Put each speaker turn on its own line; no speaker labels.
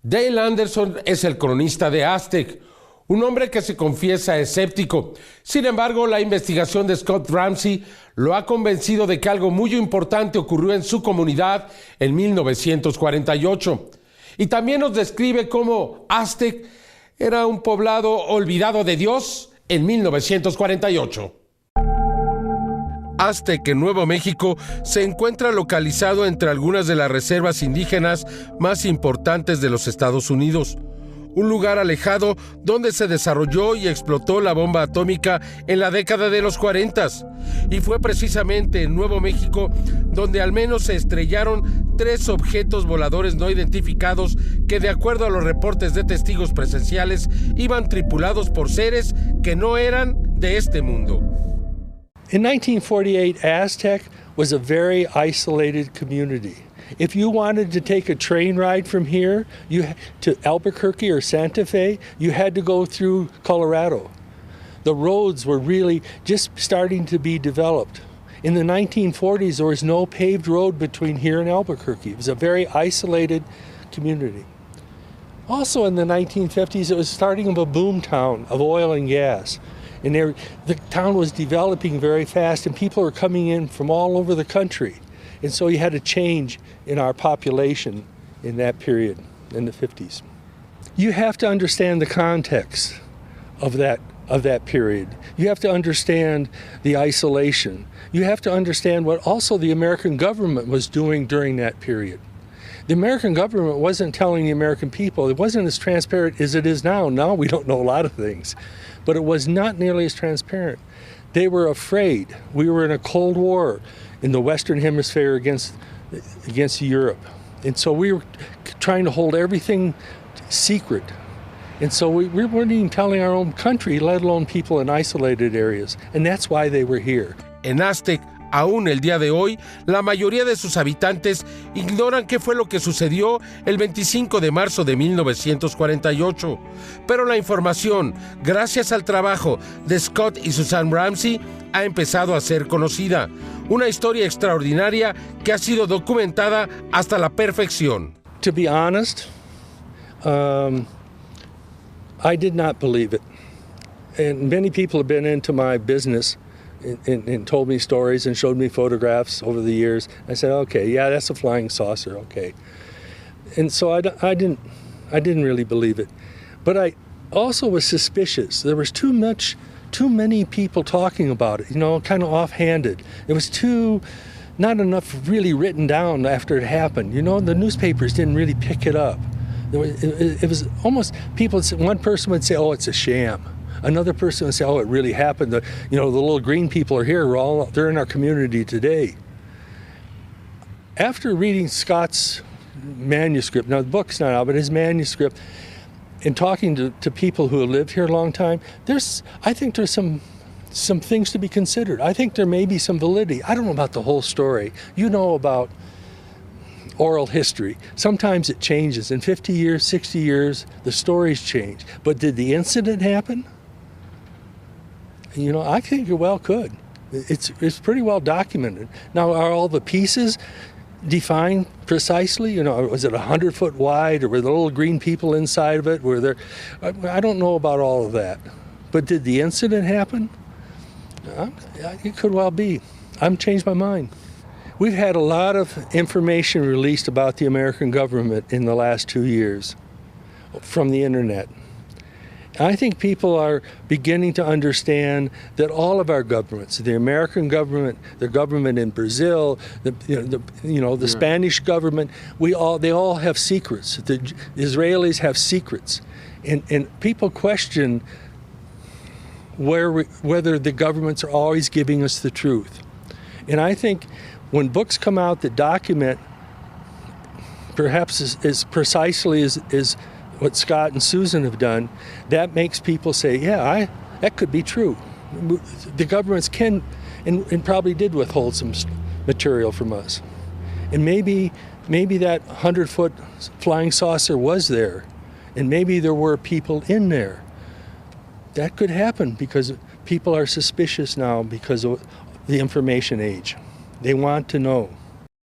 Dale Anderson es el cronista de Aztec, un hombre que se confiesa escéptico. Sin embargo, la investigación de Suzanne Ramsey lo ha convencido de que algo muy importante ocurrió en su comunidad en 1948. Y también nos describe cómo Aztec era un poblado olvidado de Dios en 1948. Aztec, en Nuevo México, se encuentra localizado entre algunas de las reservas indígenas más importantes de los Estados Unidos. Un lugar alejado donde se desarrolló y explotó la bomba atómica en la década de los 40. Y fue precisamente en Nuevo México donde al menos se estrellaron 3 objetos voladores no identificados que, de acuerdo a los reportes de testigos presenciales, iban tripulados por seres que no eran de este mundo.
In 1948, Aztec was a very isolated community. If you wanted to take a train ride from here to Albuquerque or Santa Fe, you had to go through Colorado. The roads were really just starting to be developed. In the 1940s, there was no paved road between here and Albuquerque. It was a very isolated community. Also in the 1950s, it was starting of a boom town of oil and gas. And the town was developing very fast, and people were coming in from all over the country. And so you had a change in our population in that period, in the 50s. You have to understand the context of that period. You have to understand the isolation. You have to understand what also the American government was doing during that period. The American government wasn't telling the American people, it wasn't as transparent as it is now. Now we don't know a lot of things, but it was not nearly as transparent. They were afraid. We were in a Cold War in the Western Hemisphere against Europe. And so we were trying to hold everything secret. And so we weren't even telling our own country, let alone people in isolated areas. And that's why they were here.
En Aztec, aún el día de hoy, la mayoría de sus habitantes ignoran qué fue lo que sucedió el 25 de marzo de 1948. Pero la información, gracias al trabajo de Scott y Suzanne Ramsey, ha empezado a ser conocida. Una historia extraordinaria que ha sido documentada hasta la perfección.
To be honest, I did not believe it. And many people have been into my business and told me stories and showed me photographs over the years. I said, okay, yeah, that's a flying saucer, okay. And so I didn't really believe it. But I also was suspicious. There was too many people talking about it, kind of offhanded. It was not enough really written down after it happened. The newspapers didn't really pick it up. It was almost, one person would say, oh, it's a sham. Another person would say, oh, it really happened. The little green people are here. They're in our community today. After reading Scott's manuscript, now the book's not out, but his manuscript, and talking to people who have lived here a long time, I think there's some things to be considered. I think there may be some validity. I don't know about the whole story. You know about oral history. Sometimes it changes. In 50 years, 60 years, the stories change. But did the incident happen? I think it well could. It's pretty well documented. Now, are all the pieces defined precisely? Was it 100 foot wide, or were the little green people inside of it? I don't know about all of that. But did the incident happen? It could well be. I've changed my mind. We've had a lot of information released about the American government in the last 2 years from the internet. I think people are beginning to understand that all of our governments, the American government, the government in Brazil, the Spanish government, they all have secrets. The Israelis have secrets, and people question whether the governments are always giving us the truth. And I think when books come out that document perhaps as precisely as what Scott and Susan have done, that makes people say, yeah, that could be true. The governments can and probably did withhold some material from us. And maybe that 100-foot flying saucer was there, and maybe there were people in there. That could happen because people are suspicious now because of the information age. They want to know.